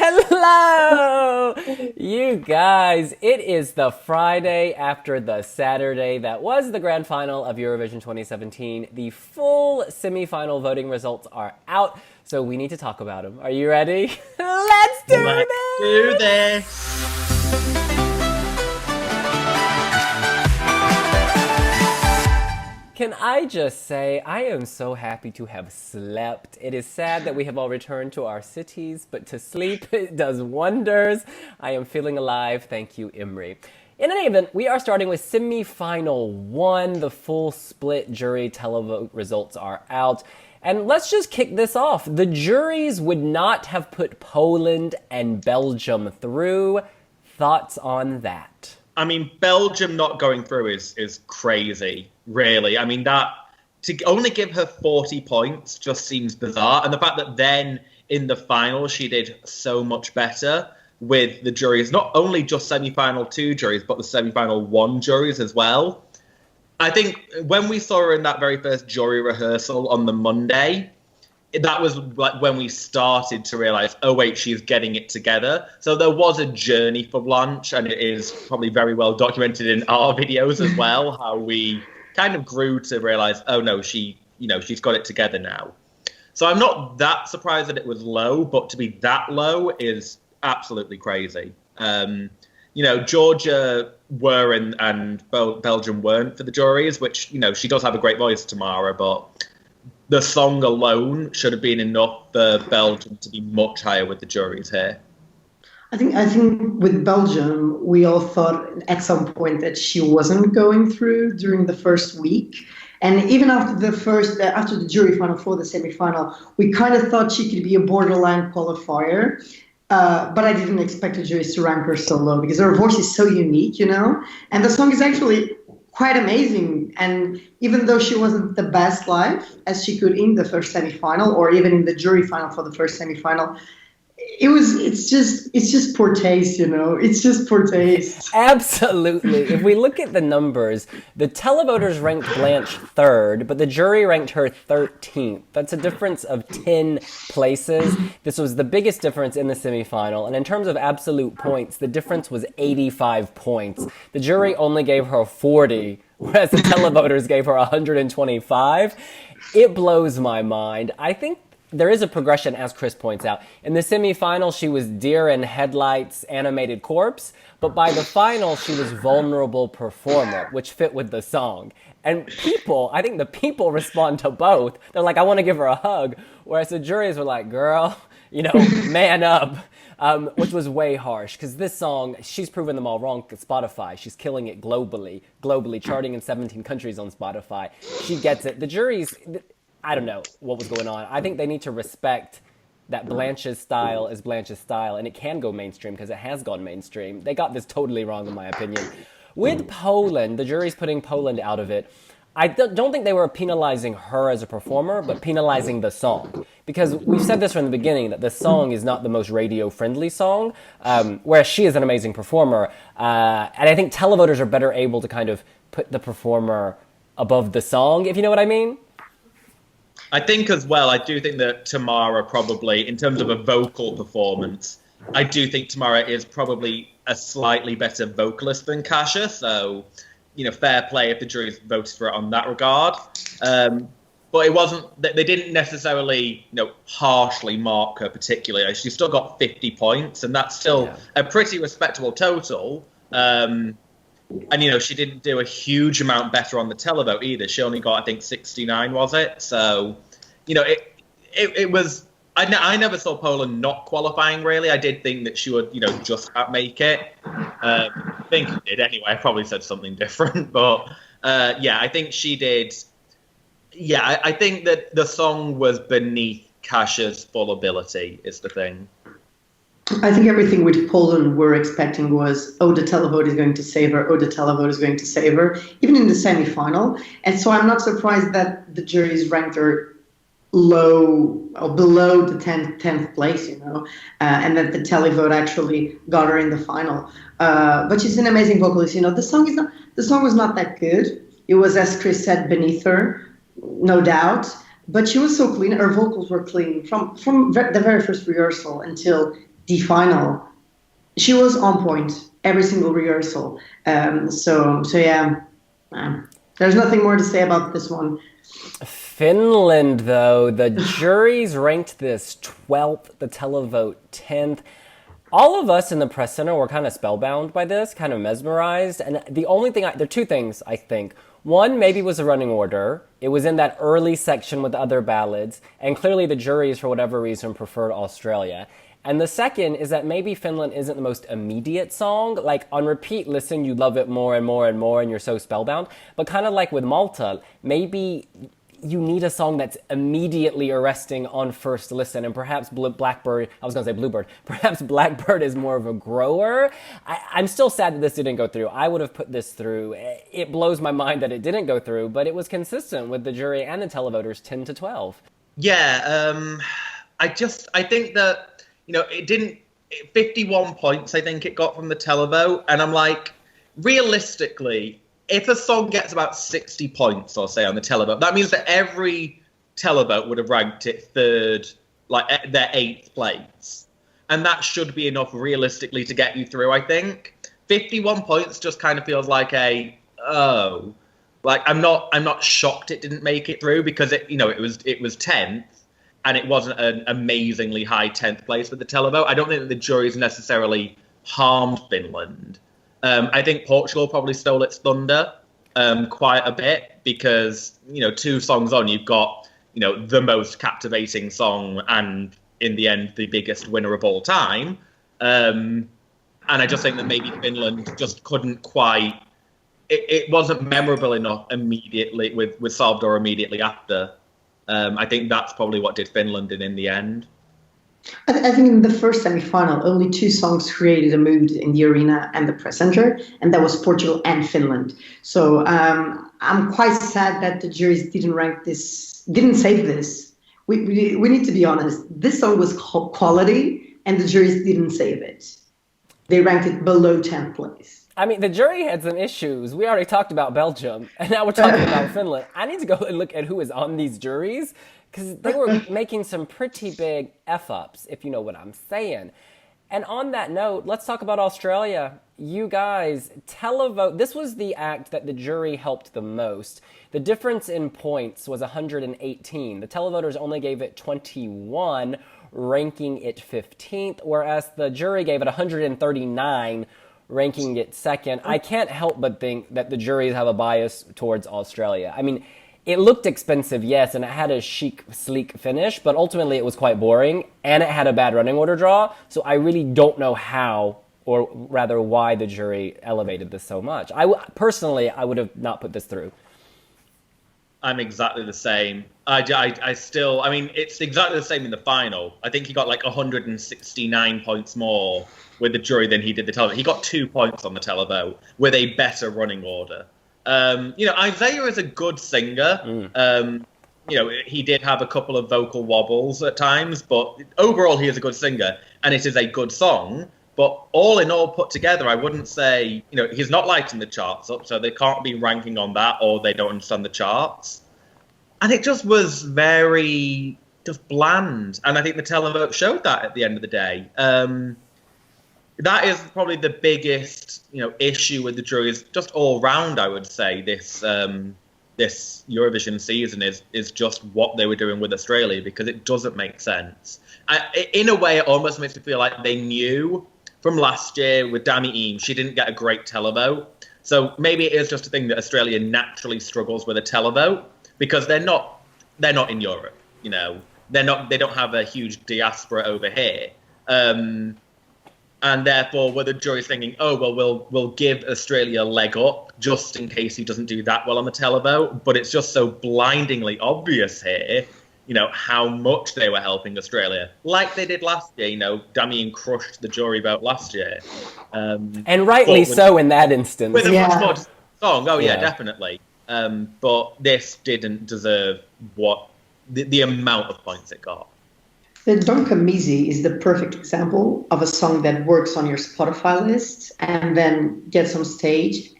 Hello! You guys, it is the Friday after the Saturday that was the grand final of Eurovision 2017. The full semi-final voting results are out, so we need to talk about them. Are you ready? Let's do this! Can I just say, I am so happy to have slept. It is sad that we have all returned to our cities, but to sleep, it does wonders. I am feeling alive. Thank you, Imri. In any event, we are starting with semi-final 1. The full split jury televote results are out. And let's just kick this off. The juries would not have put Poland and Belgium through. Thoughts on that? I mean, Belgium not going through is crazy, really. I mean, that to only give her 40 points just seems bizarre. And the fact that then in the final she did so much better with the juries, not only just semi-final 2 juries, but the semi-final 1 juries as well. I think when we saw her in that very first jury rehearsal on the Monday, that was like when we started to realize, oh wait, she's getting it together. So there was a journey for Blanche, and it is probably very well documented in our videos as well, how we kind of grew to realize, oh no, she's got it together now. So I'm not that surprised that it was low, but to be that low is absolutely crazy. Georgia were and Belgium weren't for the juries, which, she does have a great voice, Tamara, but the song alone should have been enough for Belgium to be much higher with the juries here. I think with Belgium, we all thought at some point that she wasn't going through during the first week. And even after the jury final for the semi-final, we kind of thought she could be a borderline qualifier. But I didn't expect the juries to rank her so low because her voice is so unique, and the song is actually quite amazing. And even though she wasn't the best live as she could in the first semi-final or even in the jury final for the first semi-final, it's just poor taste, It's just poor taste. Absolutely. If we look at the numbers, the televoters ranked Blanche 3rd, but the jury ranked her 13th. That's a difference of 10 places. This was the biggest difference in the semifinal. And in terms of absolute points, the difference was 85 points. The jury only gave her 40, whereas the televoters gave her 125. It blows my mind. I think there is a progression, as Chris points out. In the semifinal, she was deer in headlights, animated corpse. But by the final, she was vulnerable performer, which fit with the song. And I think the people respond to both. They're like, I want to give her a hug. Whereas the juries were like, girl, man up. Which was way harsh, because this song, she's proven them all wrong at Spotify. She's killing it globally, charting in 17 countries on Spotify. She gets it. The juries, I don't know what was going on. I think they need to respect that Blanche's style is Blanche's style, and it can go mainstream because it has gone mainstream. They got this totally wrong, in my opinion. With Poland, the jury's putting Poland out of it. I don't think they were penalizing her as a performer, but penalizing the song. Because we've said this from the beginning, that the song is not the most radio-friendly song, whereas she is an amazing performer. And I think televoters are better able to kind of put the performer above the song, if you know what I mean. I think as well, I do think that Tamara probably, in terms of a vocal performance, I do think Tamara is probably a slightly better vocalist than Kasia. So, fair play if the juries voted for it on that regard. But it wasn't, they didn't necessarily, harshly mark her particularly. She still got 50 points, and that's still a pretty respectable total. And, she didn't do a huge amount better on the televote either. She only got, I think, 69, was it? So, it was... I never saw Poland not qualifying, really. I did think that she would, just about make it. I think she did anyway. I probably said something different. But, I think she did... Yeah, I think that the song was beneath Kasia's full ability, is the thing. I think everything with Poland we're expecting was, oh, the televote is going to save her, oh, the televote is going to save her, even in the semi-final. And so I'm not surprised that the juries ranked her low or below the 10th place, and that the televote actually got her in the final. But she's an amazing vocalist. The song was not that good. It was, as Chris said, beneath her, no doubt. But she was so clean. Her vocals were clean from the very first rehearsal until the final, she was on point every single rehearsal. So yeah, there's nothing more to say about this one. Finland, though, the juries ranked this 12th, the televote 10th. All of us in the press center were kind of spellbound by this, kind of mesmerized. And the only thing, there are two things, I think. One, maybe was a running order. It was in that early section with the other ballads. And clearly the juries, for whatever reason, preferred Australia. And the second is that maybe Finland isn't the most immediate song. Like, on repeat listen, you love it more and more and more, and you're so spellbound. But kind of like with Malta, maybe you need a song that's immediately arresting on first listen, and perhaps Blackbird, I was going to say Bluebird, perhaps Blackbird is more of a grower. I'm still sad that this didn't go through. I would have put this through. It blows my mind that it didn't go through, but it was consistent with the jury and the televoters 10 to 12. Yeah, I think that, it didn't, 51 points I think it got from the televote, and I'm like, realistically, if a song gets about 60 points, or say, on the televote, that means that every televote would have ranked it third, like their 8th place. And that should be enough realistically to get you through, I think. 51 points just kind of feels like I'm not shocked it didn't make it through, because it was 10th, and it wasn't an amazingly high 10th place for the televote. I don't think that the juries necessarily harmed Finland. I think Portugal probably stole its thunder quite a bit, because, 2 songs on, you've got, the most captivating song and, in the end, the biggest winner of all time. And I just think that maybe Finland just couldn't quite... It wasn't memorable enough immediately with Salvador immediately after. I think that's probably what did Finland in the end. I think in the first semi-final, only 2 songs created a mood in the arena and the press center, and that was Portugal and Finland. So I'm quite sad that the juries didn't save this. We need to be honest. This song was quality, and the juries didn't save it. They ranked it below 10th place. I mean, the jury had some issues. We already talked about Belgium, and now we're talking about Finland. I need to go and look at who is on these juries, because they were making some pretty big F-ups, if you know what I'm saying. And on that note, let's talk about Australia. You guys, televote, this was the act that the jury helped the most. The difference in points was 118. The televoters only gave it 21, ranking it 15th, whereas the jury gave it 139, ranking it second. I can't help but think that the juries have a bias towards Australia. I mean, it looked expensive, yes, and it had a chic, sleek finish, but ultimately it was quite boring, and it had a bad running order draw, so I really don't know how, or rather why, the jury elevated this so much. Personally, I would have not put this through. I'm exactly the same. It's exactly the same in the final. I think he got like 169 points more with the jury than he did the televote. He got 2 points on the televote with a better running order. Isaiah is a good singer. He did have a couple of vocal wobbles at times, but overall he is a good singer, and it is a good song. But all in all put together, I wouldn't say, he's not lighting the charts up, so they can't be ranking on that, or they don't understand the charts. And it just was very just bland. And I think the televote showed that at the end of the day. That is probably the biggest, issue with the juries, just all round. I would say this Eurovision season is just what they were doing with Australia, because it doesn't make sense. In a way, it almost makes me feel like they knew from last year with Dami Eames, she didn't get a great televote. So maybe it is just a thing that Australia naturally struggles with a televote, because they're not in Europe. They don't have a huge diaspora over here. And therefore, were the jury's thinking, oh, well, we'll give Australia a leg up just in case he doesn't do that well on the televote. But it's just so blindingly obvious here, how much they were helping Australia. Like they did last year, Damien crushed the jury vote last year. And rightly so in that instance. With a much more song, definitely. But this didn't deserve the amount of points it got. The Duncan Misi is the perfect example of a song that works on your Spotify list and then gets on stage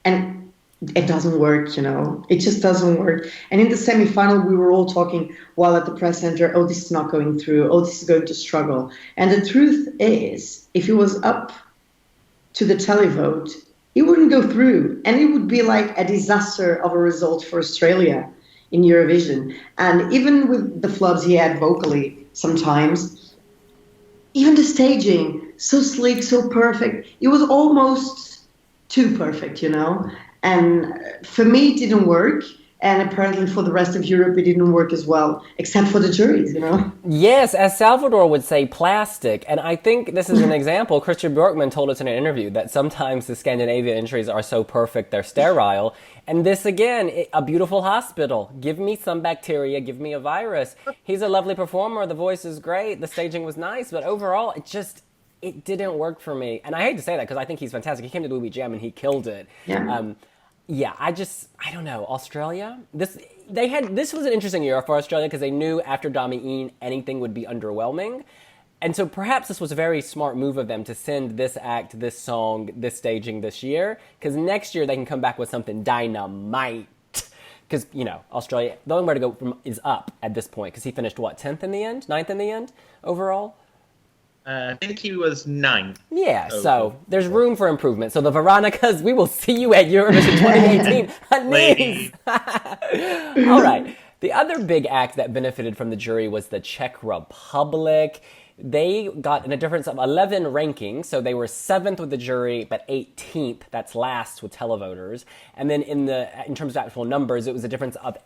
and it doesn't work, you know. It just doesn't work. And in the semi-final, we were all talking while at the press center, oh, this is not going through. Oh, this is going to struggle. And the truth is, if it was up to the televote, it wouldn't go through. And it would be like a disaster of a result for Australia in Eurovision. And even with the flubs he had vocally sometimes, even the staging, so sleek, so perfect, it was almost too perfect, you know? And for me, it didn't work. And apparently for the rest of Europe, it didn't work as well, except for the juries, you know? Yes, as Salvador would say, plastic. And I think this is an example. Christian Bjorkman told us in an interview that sometimes the Scandinavia entries are so perfect they're sterile. And this, again, a beautiful hospital. Give me some bacteria, give me a virus. He's a lovely performer. The voice is great. The staging was nice. But overall, it didn't work for me. And I hate to say that because I think he's fantastic. He came to the Movie Jam and he killed it. Yeah. Yeah, I don't know. Australia? This was an interesting year for Australia because they knew after Dami Een anything would be underwhelming. And so perhaps this was a very smart move of them to send this act, this song, this staging this year. Because next year they can come back with something dynamite. Because, you know, Australia, the only way to go from is up at this point. Because he finished, what, 10th in the end? 9th in the end overall? I think he was 9th. Yeah, so there's room for improvement. So the Veronicas, we will see you at Eurovision 2018. Ladies. All right. The other big act that benefited from the jury was the Czech Republic. They got in a difference of 11 rankings, so they were 7th with the jury, but 18th. That's last with televoters. And then in terms of actual numbers, it was a difference of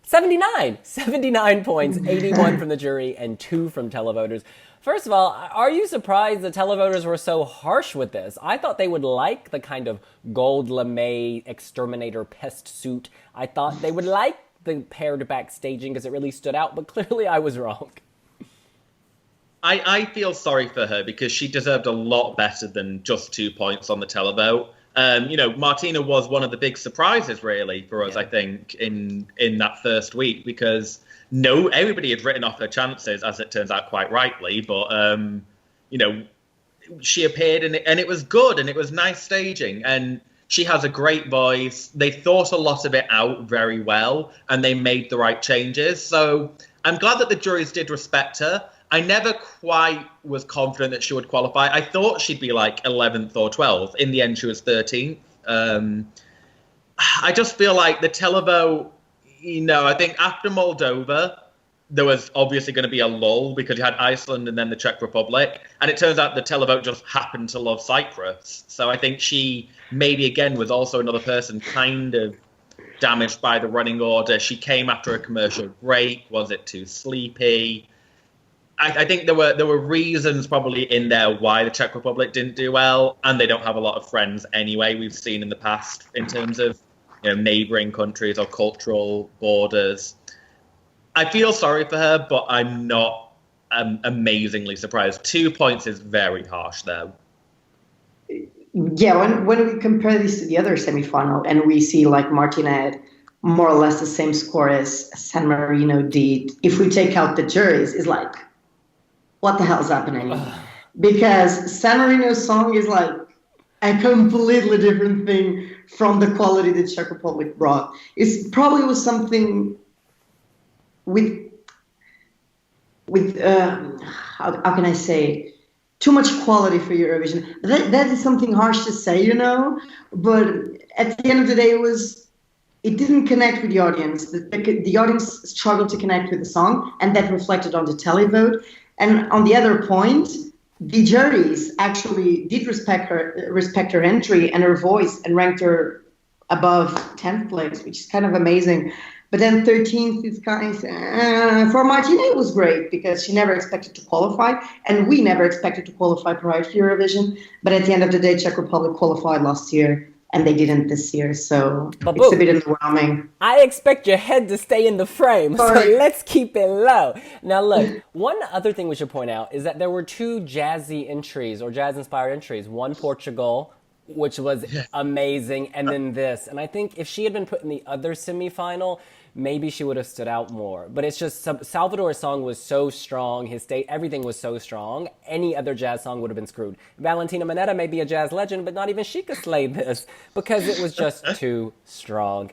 79 points, 81 from the jury and 2 from televoters. First of all, are you surprised the televoters were so harsh with this? I thought they would like the kind of gold lame exterminator pest suit. I thought they would like the pared back staging because it really stood out, but clearly I was wrong. I feel sorry for her because she deserved a lot better than just 2 points on the televote. You know, Martina was one of the big surprises, really, for us, I think, in that first week, because everybody had written off her chances, as it turns out, quite rightly. But, you know, she appeared and it was good and it was nice staging. And she has a great voice. They thought a lot of it out very well and they made the right changes. So I'm glad that the juries did respect her. I never quite was confident that she would qualify. I thought she'd be like 11th or 12th. In the end, she was 13th. I just feel like the televote, you know, I think after Moldova, there was obviously going to be a lull because you had Iceland and then the Czech Republic. And it turns out the televote just happened to love Cyprus. So I think she maybe, again, was also another person kind of damaged by the running order. She came after a commercial break. Was it too sleepy? I think there were reasons probably in there why the Czech Republic didn't do well, and they don't have a lot of friends anyway. We've seen in the past in terms of, you know, neighbouring countries or cultural borders. I feel sorry for her, but I'm not amazingly surprised. 2 points is very harsh, though. Yeah, when we compare this to the other semi-final and we see like Martina had more or less the same score as San Marino did, if we take out the juries, it's like, what the hell's happening? Because San Marino's song is like a completely different thing from the quality the Czech Republic brought. It probably was something with how can I say, too much quality for Eurovision. That is something harsh to say, you know, but at the end of the day, it didn't connect with the audience. The audience struggled to connect with the song, and that reflected on the televote. And on the other point, the juries actually did respect her entry and her voice and ranked her above 10th place, which is kind of amazing. But then 13th is kind of, for Martina, it was great because she never expected to qualify, and we never expected to qualify prior to Eurovision. But at the end of the day, Czech Republic qualified last year, and they didn't this year, so it's a bit underwhelming. I expect your head to stay in the frame, so let's keep it low. Now look, one other thing we should point out is that there were 2 jazzy entries, or jazz-inspired entries. One Portugal, which was amazing, and then this. And I think if she had been put in the other semifinal, maybe she would have stood out more. But it's just Salvador's song was so strong, his state, everything was so strong. Any other jazz song would have been screwed. Valentina Monetta may be a jazz legend, but not even she could slay this because it was just too strong.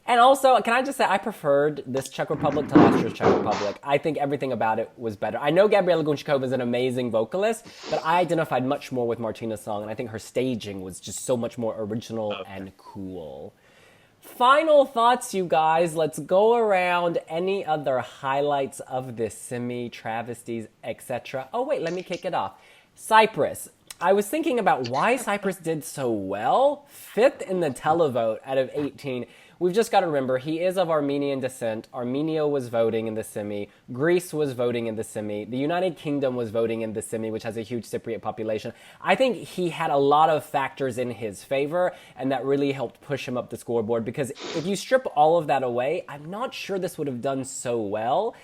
And also, can I just say, I preferred this Czech Republic to last year's Czech Republic. I think everything about it was better. I know Gabriela Gunčíková is an amazing vocalist, but I identified much more with Martina's song, and I think her staging was just so much more original and cool. Final thoughts, you guys. Let's go around any other highlights of this semi, travesties, etc. Oh, wait, let me kick it off. Cyprus. I was thinking about why Cyprus did so well. 5th in the televote out of 18. We've just got to remember, he is of Armenian descent. Armenia was voting in the semi. Greece was voting in the semi. The United Kingdom was voting in the semi, which has a huge Cypriot population. I think he had a lot of factors in his favor, and that really helped push him up the scoreboard, because if you strip all of that away, I'm not sure this would have done so well.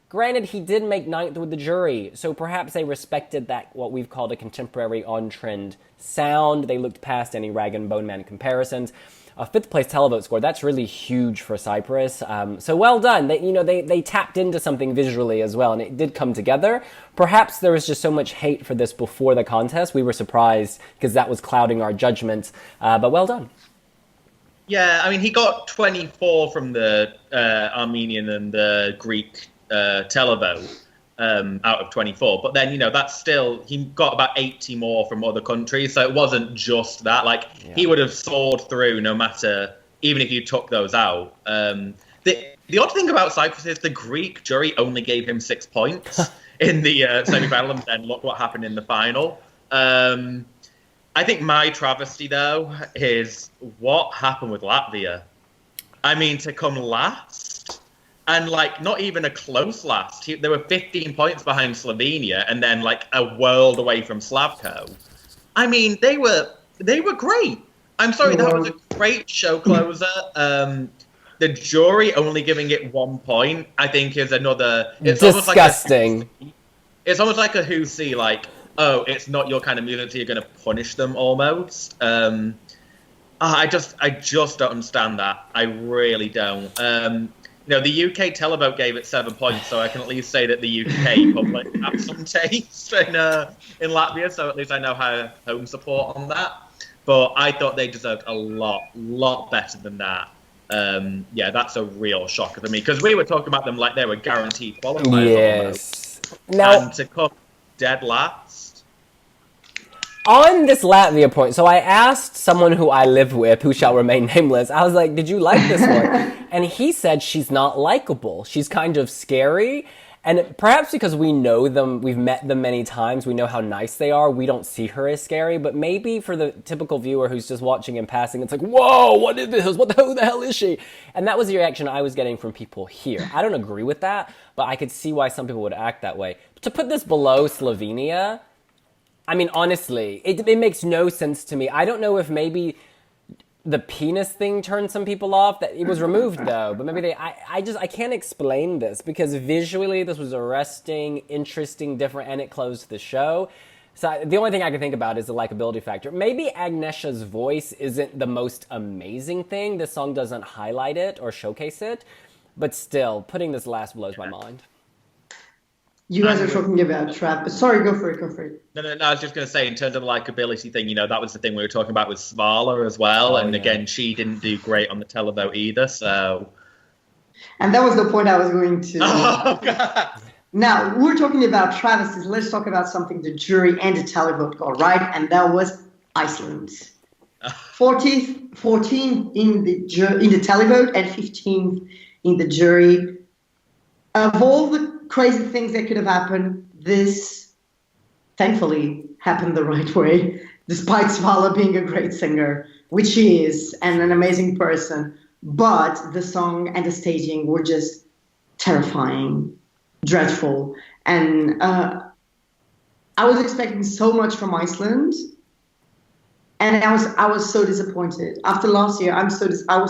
Granted, he did make 9th with the jury, so perhaps they respected that, what we've called a contemporary on-trend sound. They looked past any rag and bone man comparisons. A 5th place televote score, that's really huge for Cyprus. So well done. They tapped into something visually as well, and it did come together. Perhaps there was just so much hate for this before the contest. We were surprised because that was clouding our judgments, but well done. Yeah, I mean, he got 24 from the Armenian and the Greek televote out of 24, but then that's still, he got about 80 more from other countries, so it wasn't just that. He would have soared through no matter, even if you took those out. The odd thing about Cyprus is the Greek jury only gave him 6 points in the semi-final, and then look what happened in the final. I think my travesty though is what happened with Latvia. I mean, to come last. And, not even a close last. They were 15 points behind Slovenia and then, a world away from Slavko. I mean, they were great. I'm sorry, that was a great show closer. The jury only giving it 1 point, I think, is another... It's disgusting. It's almost like a who see, oh, it's not your kind of music, so you're going to punish them almost. I just don't understand that. I really don't. The UK televote gave it 7 points, so I can at least say that the UK public have some taste in Latvia, so at least I know how home support on that. But I thought they deserved a lot better than that. That's a real shocker for me, because we were talking about them like they were guaranteed qualifiers. Yes. Now, and to come dead last. On this Latvia point, so I asked someone who I live with, who shall remain nameless, I was like, did you like this one? And he said she's not likable. She's kind of scary. And perhaps because we know them, we've met them many times, we know how nice they are, we don't see her as scary. But maybe for the typical viewer who's just watching in passing, it's like, whoa, what is this? Who the hell is she? And that was the reaction I was getting from people here. I don't agree with that, but I could see why some people would act that way. To put this below Slovenia... I mean, honestly, it makes no sense to me. I don't know if maybe the penis thing turned some people off. That it was removed though, but maybe I can't explain this, because visually this was arresting, interesting, different, and it closed the show. So the only thing I can think about is the likability factor. Maybe Agnieszka's voice isn't the most amazing thing. This song doesn't highlight it or showcase it, but still, putting this last blows my mind. You guys are talking about trap. Sorry, go for it. No, I was just going to say, in terms of the likability thing, that was the thing we were talking about with Svala as well. Again, she didn't do great on the televote either, so... And that was the point I was going to... Oh, God. Now, we're talking about travesties. Let's talk about something the jury and the televote got right, and that was Iceland. 14th in the televote and 15th in the jury. Of all the crazy things that could have happened, this thankfully happened the right way, despite Svala being a great singer, which she is, and an amazing person. But the song and the staging were just terrifying, dreadful. And I was expecting so much from Iceland, and I was so disappointed. After last year, I was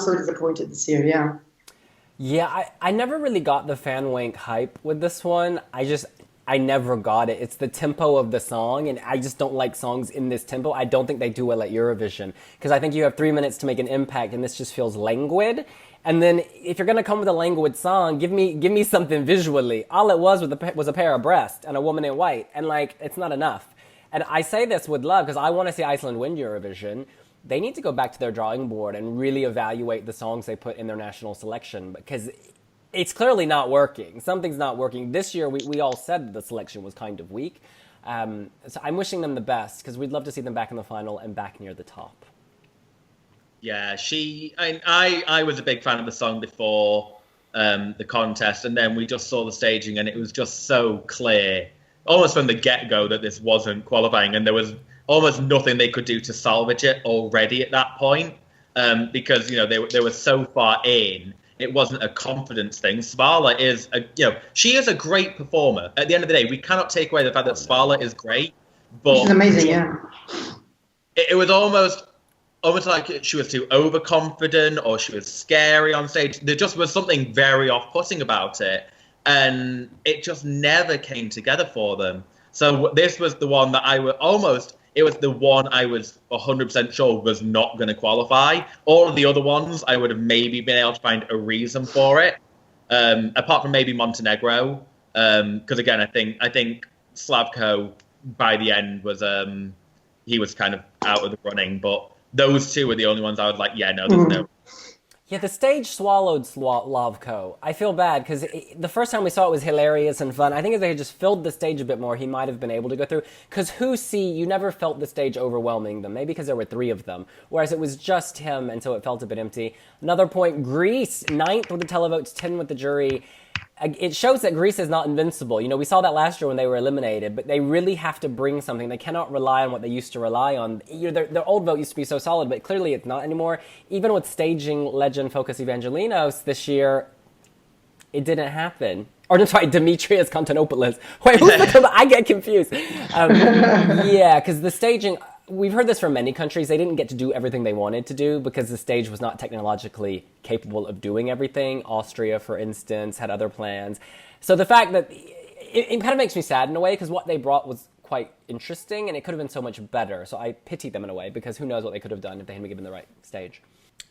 so disappointed this year, yeah. Yeah, I never really got the fan wank hype with this one. I never got it. It's the tempo of the song, and I just don't like songs in this tempo. I don't think they do well at Eurovision, because I think you have 3 minutes to make an impact, and this just feels languid. And then if you're gonna come with a language song, give me something visually. All it was a pair of breasts and a woman in white, and like it's not enough. And I say this with love because I want to see Iceland win Eurovision. They need to go back to their drawing board and really evaluate the songs they put in their national selection, because it's clearly not working. Something's not working. This year, we all said that the selection was kind of weak. So I'm wishing them the best, because we'd love to see them back in the final and back near the top. Yeah, I was a big fan of the song before the contest, and then we just saw the staging, and it was just so clear, almost from the get-go, that this wasn't qualifying, and there was almost nothing they could do to salvage it already at that point, because they were so far in. It wasn't a confidence thing. Svala is she is a great performer. At the end of the day, we cannot take away the fact that Svala is great, but she's amazing. Yeah, it was almost like she was too overconfident, or she was scary on stage. There just was something very off-putting about it, and it just never came together for them. So this was the one that it was the one I was 100% sure was not going to qualify. All of the other ones, I would have maybe been able to find a reason for it, apart from maybe Montenegro. Because again, I think Slavko by the end was he was kind of out of the running. But those two were the only ones I was like, yeah, no, there's no. Yeah, the stage swallowed Slavko. I feel bad because the first time we saw it was hilarious and fun. I think if they had just filled the stage a bit more, he might have been able to go through. Because you never felt the stage overwhelming them. Maybe because there were 3 of them. Whereas it was just him, and so it felt a bit empty. Another point, Greece, 9th with the televotes, 10 with the jury. It shows that Greece is not invincible. We saw that last year when they were eliminated, but they really have to bring something. They cannot rely on what they used to rely on. Their old vote used to be so solid, but clearly it's not anymore. Even with staging legend Focus Evangelinos this year, it didn't happen. Or I'm sorry, Demetrius Konstantinopoulos. Wait, who's the I get confused. Yeah, because the staging... We've heard this from many countries. They didn't get to do everything they wanted to do because the stage was not technologically capable of doing everything. Austria, for instance, had other plans. So the fact that it kind of makes me sad in a way, because what they brought was quite interesting and it could have been so much better. So I pity them in a way, because who knows what they could have done if they had been given the right stage.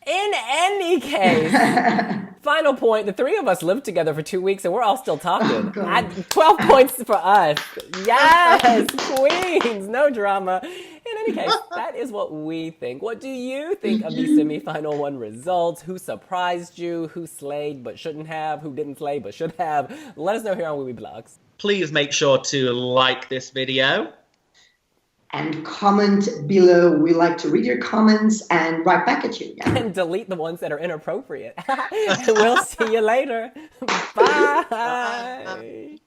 In any case, final point, the 3 of us lived together for 2 weeks and we're all still talking. 12 points for us. Yes, queens, no drama. In any case, that is what we think. What do you think of the semifinal 1 results? Who surprised you? Who slayed but shouldn't have? Who didn't slay but should have? Let us know here on wiwibloggs. Please make sure to like this video. And comment below. We like to read your comments and write back at you. Yeah. And delete the ones that are inappropriate. We'll see you later. Bye.